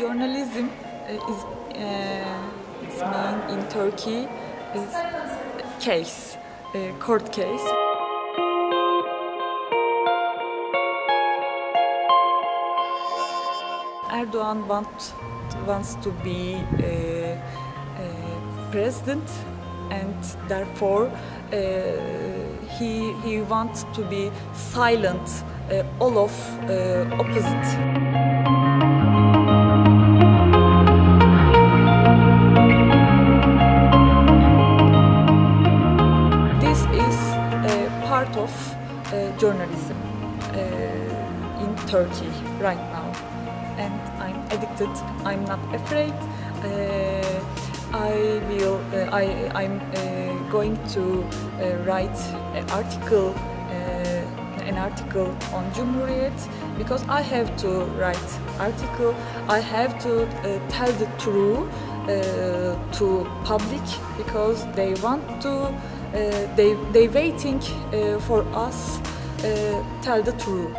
Journalism is its mean in Turkey is case, court case. Erdoğan wants to be president, and therefore he wants to be silent all of opposite. This is part of journalism in Turkey right now, and I'm addicted. I'm not afraid. I'm going to write an article on Cumhuriyet, because I have to write article. I have to tell the truth to public, because they want to. They waiting for us tell the truth.